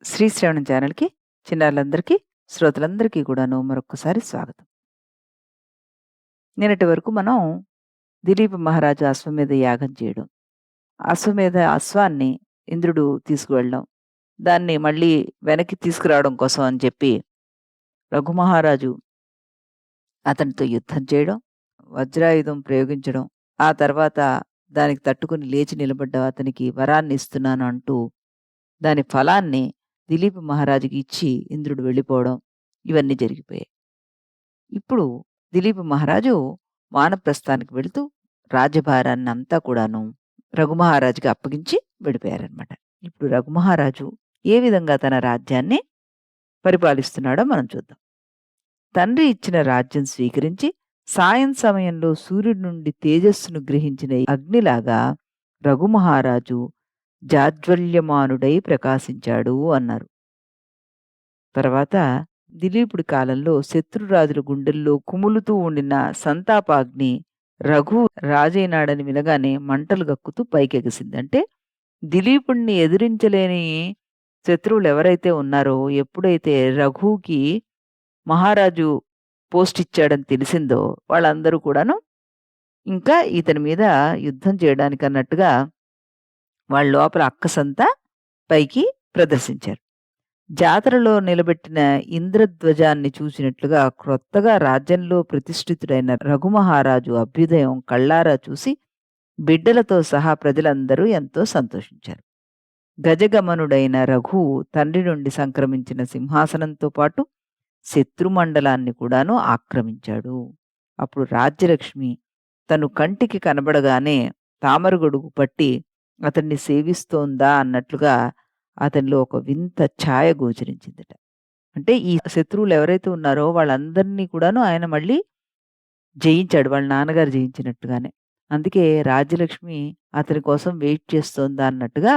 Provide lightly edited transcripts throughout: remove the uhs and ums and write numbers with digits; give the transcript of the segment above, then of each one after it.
శ్రీశ్రవణం ఛానల్‌కి చిన్నారులందరికీ, శ్రోతలందరికీ కూడాను మరొక్కసారి స్వాగతం. నిన్నటి వరకు మనం దిలీప్ మహారాజు అశ్వమేధ యాగం చేయడం, అశ్వమేధ అశ్వాన్ని ఇంద్రుడు తీసుకువెళ్ళడం, దాన్ని మళ్ళీ వెనక్కి తీసుకురావడం కోసం అని చెప్పి రఘుమహారాజు అతనితో యుద్ధం చేయడం, వజ్రాయుధం ప్రయోగించడం, ఆ తర్వాత దానికి తట్టుకొని లేచి నిలబడ్డ అతనికి వరాన్ని ఇస్తున్నాను అంటూ దాని ఫలాన్ని దిలీప్ మహారాజుకి ఇచ్చి ఇంద్రుడు వెళ్ళిపోవడం, ఇవన్నీ జరిగిపోయాయి. ఇప్పుడు దిలీప్ మహారాజు వానప్రస్థానికి వెళుతూ రాజ్యభారాన్నంతా కూడాను రఘుమహారాజుకి అప్పగించి వెళ్ళిపోయారనమాట. ఇప్పుడు రఘుమహారాజు ఏ విధంగా తన రాజ్యాన్ని పరిపాలిస్తున్నాడో మనం చూద్దాం. తండ్రి ఇచ్చిన రాజ్యం స్వీకరించి సాయం సమయంలో సూర్యుడి నుండి తేజస్సును గ్రహించిన అగ్నిలాగా రఘుమహారాజు జాజ్వల్యమానుడై ప్రకాశించాడు అన్నారు. తర్వాత దిలీపుడి కాలంలో శత్రురాజుల గుండెల్లో కుములుతూ ఉండిన సంతాపాగ్ని రఘు రాజైనాడని వినగానే మంటలు గక్కుతూ పైకెగసింది. అంటే దిలీపుడిని ఎదిరించలేని శత్రువులు ఎవరైతే ఉన్నారో, ఎప్పుడైతే రఘుకి మహారాజు పోస్ట్ ఇచ్చాడని తెలిసిందో వాళ్ళందరూ కూడాను ఇంకా ఇతని మీద యుద్ధం చేయడానికి అన్నట్టుగా వాళ్ళ లోపల అక్కసంతా పైకి ప్రదర్శించారు. జాతరలో నిలబెట్టిన ఇంద్రధ్వజాన్ని చూసినట్లుగా క్రొత్తగా రాజ్యంలో ప్రతిష్ఠితుడైన రఘుమహారాజు అభ్యుదయం కళ్ళారా చూసి బిడ్డలతో సహా ప్రజలందరూ ఎంతో సంతోషించారు. గజగమనుడైన రఘు తండ్రి నుండి సంక్రమించిన సింహాసనంతో పాటు శత్రుమండలాన్ని కూడాను ఆక్రమించాడు. అప్పుడు రాజ్యలక్ష్మి తను కంటికి కనబడగానే తామరగొడుగు పట్టి అతన్ని సేవిస్తోందా అన్నట్లుగా అతనిలో ఒక వింత ఛాయ గోచరించిందట. అంటే ఈ శత్రువులు ఎవరైతే ఉన్నారో వాళ్ళందరినీ కూడాను ఆయన మళ్ళీ జయించాడు. వాళ్ళ నాన్నగారు జయించినట్టుగానే. అందుకే రాజ్యలక్ష్మి అతని కోసం వెయిట్ చేస్తోందా అన్నట్టుగా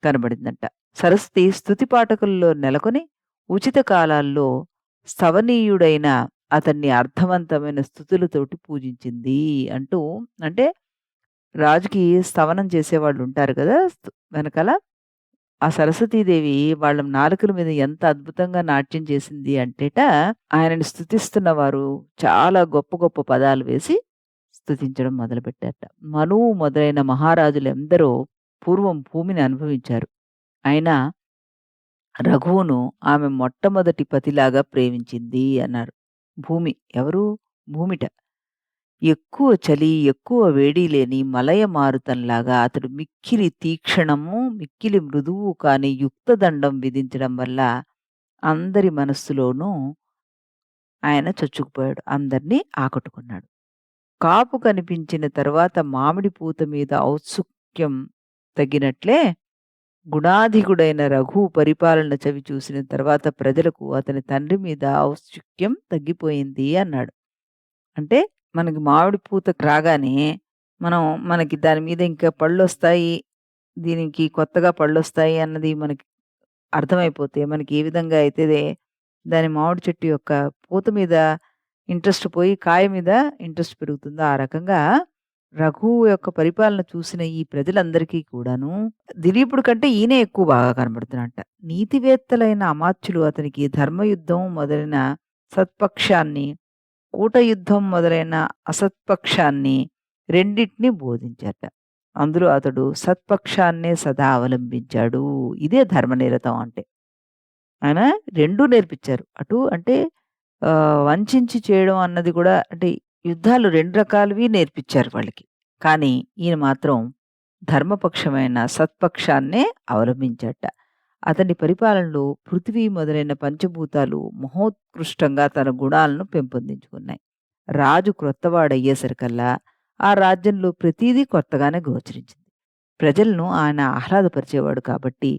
కనబడిందంట. సరస్వతి స్తుతి పాఠకుల్లో నెలకొని ఉచిత కాలాల్లో స్తవనీయుడైన అతన్ని అర్థవంతమైన స్థుతులతోటి పూజించింది అంటూ, అంటే రాజుకి స్తవనం చేసేవాళ్ళు ఉంటారు కదా వెనకాల. ఆ సరస్వతీదేవి వాళ్ళ నాలుకల మీద ఎంత అద్భుతంగా నాట్యం చేసింది అంటేట, ఆయనని స్తుతిస్తున్న వారు చాలా గొప్ప గొప్ప పదాలు వేసి స్తుతించడం మొదలుపెట్టారట. మనువు మొదలైన మహారాజులెందరో పూర్వం భూమిని అనుభవించారు. అయినా రఘువును ఆమె మొట్టమొదటి పతిలాగా ప్రేమించింది అన్నారు. భూమి ఎవరు? భూమిట. ఎక్కువ చలి, ఎక్కువ వేడి లేని మలయ మారుతంలాగా అతడు మిక్కిలి తీక్షణము, మిక్కిలి మృదువు కాని యుక్తదండం విధించడం వల్ల అందరి మనస్సులోనూ ఆయన చొచ్చుకుపోయాడు. అందరినీ ఆకట్టుకున్నాడు. కాపు కనిపించిన తరువాత మామిడి పూత మీద ఔత్సుక్యం తగ్గినట్లే గుణాధికుడైన రఘు పరిపాలన చవి చూసిన తర్వాత ప్రజలకు అతని తండ్రి మీద ఔత్సుక్యం తగ్గిపోయింది అన్నాడు. అంటే మనకి మామిడి పూత రాగానే మనకి దాని మీద ఇంకా పళ్ళొస్తాయి, దీనికి కొత్తగా పళ్ళొస్తాయి అన్నది మనకి అర్థమైపోతే, మనకి ఏ విధంగా అయితే దాని మామిడి చెట్టు యొక్క పూత మీద ఇంట్రెస్ట్ పోయి కాయ మీద ఇంట్రెస్ట్ పెరుగుతుందో, ఆ రకంగా రఘువు యొక్క పరిపాలన చూసిన ఈ ప్రజలందరికీ కూడాను దిలీపుడి కంటే ఈయనే ఎక్కువ బాగా కనబడుతున్నాడట. నీతివేత్తలైన అమాత్యులు అతనికి ధర్మయుద్ధం మొదలైన సత్పక్షాన్ని, కూటయుద్ధం మొదలైన అసత్పక్షాన్ని రెండిటిని బోధించారట. అందులో అతడు సత్పక్షాన్నే సదా అవలంబించాడు. ఇదే ధర్మనిరతం అంటే. ఆయన రెండూ నేర్పించారు. అటు అంటే వంచించి చేయడం అన్నది కూడా, అంటే యుద్ధాలు 2 రకాలవి నేర్పించారు వాళ్ళకి. కానీ ఈయన మాత్రం ధర్మపక్షమైన సత్పక్షాన్నే అవలంబించాడట. అతని పరిపాలనలో పృథివీ మొదలైన పంచభూతాలు మహోత్కృష్టంగా తన గుణాలను పెంపొందించుకున్నాయి. రాజు క్రొత్తవాడయ్యేసరికల్లా ఆ రాజ్యంలో ప్రతీదీ కొత్తగానే గోచరించింది. ప్రజలను ఆయన ఆహ్లాదపరిచేవాడు కాబట్టి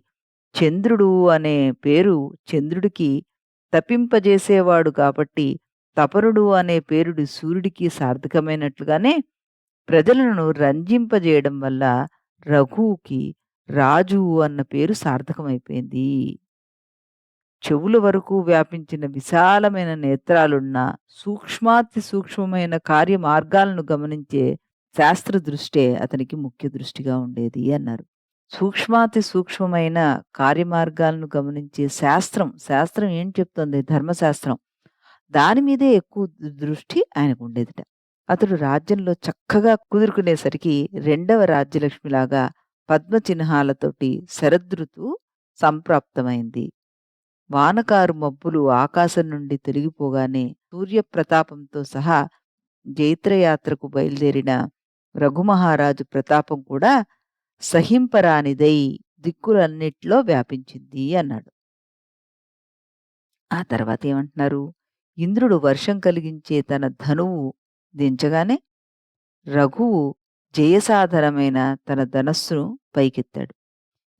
చంద్రుడు అనే పేరు చంద్రుడికి, తపింపజేసేవాడు కాబట్టి తపరుడు అనే పేరుడు సూర్యుడికి సార్థకమైనట్లుగానే ప్రజలను రంజింపజేయడం వల్ల రఘువుకి రాజు అన్న పేరు సార్థకమైపోయింది. చెవుల వరకు వ్యాపించిన విశాలమైన నేత్రాలున్న సూక్ష్మాతి సూక్ష్మమైన కార్య మార్గాలను గమనించే శాస్త్ర దృష్టే అతనికి ముఖ్య దృష్టిగా ఉండేది అన్నారు. సూక్ష్మాతి సూక్ష్మమైన కార్యమార్గాలను గమనించే శాస్త్రం ఏం చెప్తుంది? ధర్మశాస్త్రం. దాని మీదే ఎక్కువ దృష్టి ఆయనకుండేదిట. అతడు రాజ్యంలో చక్కగా కుదురుకునేసరికి రెండవ రాజ్యలక్ష్మిలాగా పద్మ చిహ్నాలతోటి శరదృతువు సంప్రాప్తమైంది. వానకారు మబ్బులు ఆకాశం నుండి తొలగిపోగానే సూర్యప్రతాపంతో సహా జైత్రయాత్రకు బయలుదేరిన రఘుమహారాజు ప్రతాపం కూడా సహింపరానిదై దిక్కులన్నిట్లో వ్యాపించింది అన్నాడు. ఆ తర్వాత ఏమంటున్నారు? ఇంద్రుడు వర్షం కలిగించే తన ధనువు దించగానే రఘువు జయసాధనమైన తన ధనస్సును పైకెత్తాడు.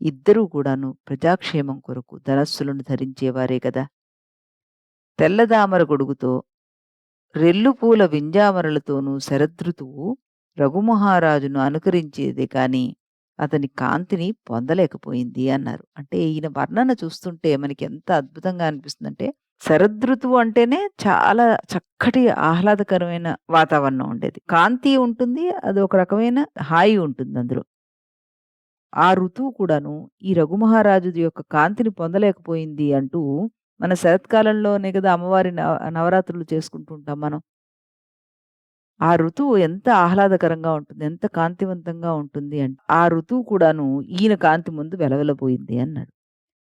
ఇద్దరూ కూడాను ప్రజాక్షేమం కొరకు ధనస్సులను ధరించేవారే కదా! తెల్లదామర గొడుగుతో రెల్లుపూల వింజామరలతోనూ శరదృతువు రఘుమహారాజును అనుకరించేదే కాని అతని కాంతిని పొందలేకపోయింది అన్నారు. అంటే ఈయన వర్ణన చూస్తుంటే మనకి ఎంత అద్భుతంగా అనిపిస్తుందంటే, శరదృతువు అంటేనే చాలా చక్కటి ఆహ్లాదకరమైన వాతావరణం ఉండేది. కాంతి ఉంటుంది. అదొక రకమైన హాయి ఉంటుంది అందులో. ఆ ఋతువు కూడాను ఈ రఘుమహారాజుది యొక్క కాంతిని పొందలేకపోయింది అంటూ మన శరత్కాలంలోనే కదా అమ్మవారి నవరాత్రులు చేసుకుంటూ ఉంటాం మనం. ఆ ఋతువు ఎంత ఆహ్లాదకరంగా ఉంటుంది. ఎంత కాంతివంతంగా ఉంటుంది అంటే, ఆ ఋతువు కూడాను ఈయన కాంతి ముందు వెలవెలబోయింది అన్నాడు.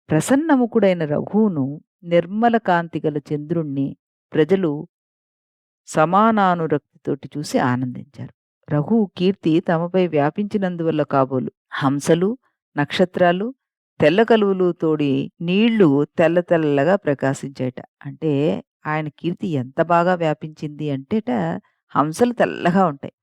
ప్రసన్నముఖుడైన రఘువును, నిర్మల కాంతి గల చంద్రుణ్ణి ప్రజలు సమానానురక్తితోటి చూసి ఆనందించారు. రఘువు కీర్తి తమపై వ్యాపించినందువల్ల కాబోలు హంసలు, నక్షత్రాలు, తెల్ల కలువలు తోడి నీళ్లు తెల్ల తెల్లగా ప్రకాశించాయట. అంటే ఆయన కీర్తి ఎంత బాగా వ్యాపించింది అంటేట, హంసలు తెల్లగా ఉంటాయి.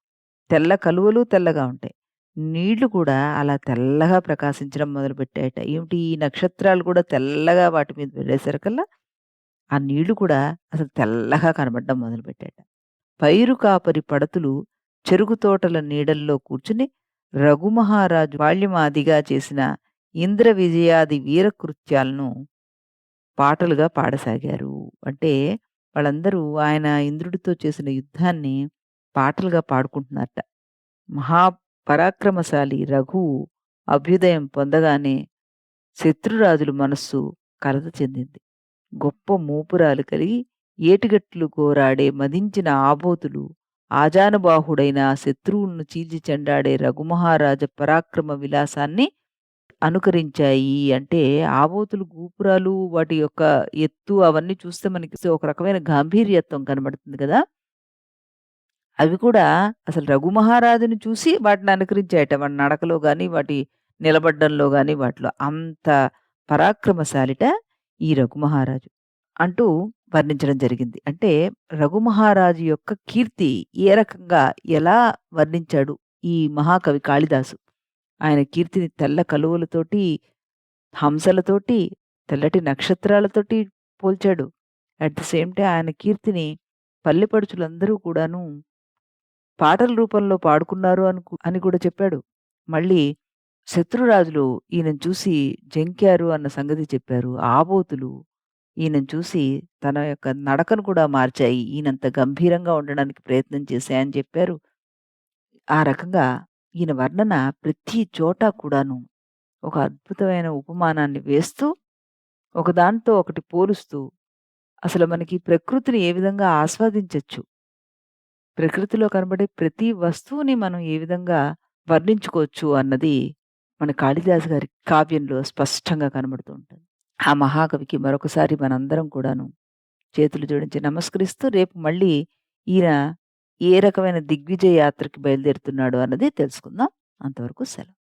తెల్ల కలువలు తెల్లగా ఉంటాయి. నీళ్లు కూడా అలా తెల్లగా ప్రకాశించడం మొదలుపెట్టాయట. ఏమిటి ఈ నక్షత్రాలు కూడా తెల్లగా వాటి మీద వెళ్ళేసరికల్లా ఆ నీళ్లు కూడా అసలు తెల్లగా కనబడడం మొదలుపెట్టాయట. పైరు కాపరి పడతులు చెరుకు తోటల నీడల్లో కూర్చుని రఘుమహారాజు బాల్యమాదిగా చేసిన ఇంద్ర విజయాది వీరకృత్యాలను పాటలుగా పాడసాగారు. అంటే వాళ్ళందరూ ఆయన ఇంద్రుడితో చేసిన యుద్ధాన్ని పాటలుగా పాడుకుంటున్నారట. మహాపరాక్రమశాలి రఘువు అభ్యుదయం పొందగానే శత్రురాజుల మనస్సు కలత చెందింది. గొప్ప మూపురాలు కలిగి ఏటిగట్లు గోరాడే మదించిన ఆబోతులు ఆజానుబాహుడైన ఆ శత్రువులను చీల్చి చెండాడే రఘుమహారాజ పరాక్రమ విలాసాన్ని అనుకరించాయి. అంటే ఆబోతులు గూపురాలు వాటి యొక్క ఎత్తు అవన్నీ చూస్తే మనకి ఒక రకమైన గాంభీర్యత్వం కనబడుతుంది కదా! అవి కూడా అసలు రఘుమహారాజుని చూసి వాటిని అనుకరించాయట. వాడి నడకలో గాని, వాటి నిలబడ్డంలో గాని వాటిలో. అంత పరాక్రమశాలిట ఈ రఘుమహారాజు అంటూ వర్ణించడం జరిగింది. అంటే రఘుమహారాజు యొక్క కీర్తి ఏ రకంగా ఎలా వర్ణించాడు ఈ మహాకవి కాళిదాసు. ఆయన కీర్తిని తెల్ల కలువలతోటి, హంసలతోటి, తెల్లటి నక్షత్రాలతోటి పోల్చాడు. అట్ ది సేమ్ టైమ్ ఆయన కీర్తిని పల్లెపడుచులందరూ కూడాను పాటల రూపంలో పాడుకున్నారు అని కూడా చెప్పాడు. మళ్ళీ శత్రురాజులు ఈయనను చూసి జంకారు అన్న సంగతి చెప్పారు. ఆబోతులు ఈయనను చూసి తన యొక్క నడకను కూడా మార్చాయి. ఈయనంత గంభీరంగా ఉండడానికి ప్రయత్నం చేశాయని చెప్పారు. ఆ రకంగా ఈయన వర్ణన ప్రతి చోట కూడాను ఒక అద్భుతమైన ఉపమానాన్ని వేస్తూ, ఒకదానితో ఒకటి పోలుస్తూ, అసలు మనకి ప్రకృతిని ఏ విధంగా ఆస్వాదించొచ్చు, ప్రకృతిలో కనబడే ప్రతి వస్తువుని మనం ఏ విధంగా వర్ణించుకోవచ్చు అన్నది మన కాళిదాసు గారి కావ్యంలో స్పష్టంగా కనబడుతూ ఉంటుంది. ఆ మహాకవికి మరొకసారి మనందరం కూడాను చేతులు జోడించి నమస్కరిస్తూ, రేపు మళ్ళీ ఈయన ఏ రకమైన దిగ్విజయ యాత్రకి బయలుదేరుతున్నాడు అన్నది తెలుసుకుందాం. అంతవరకు సెలవు.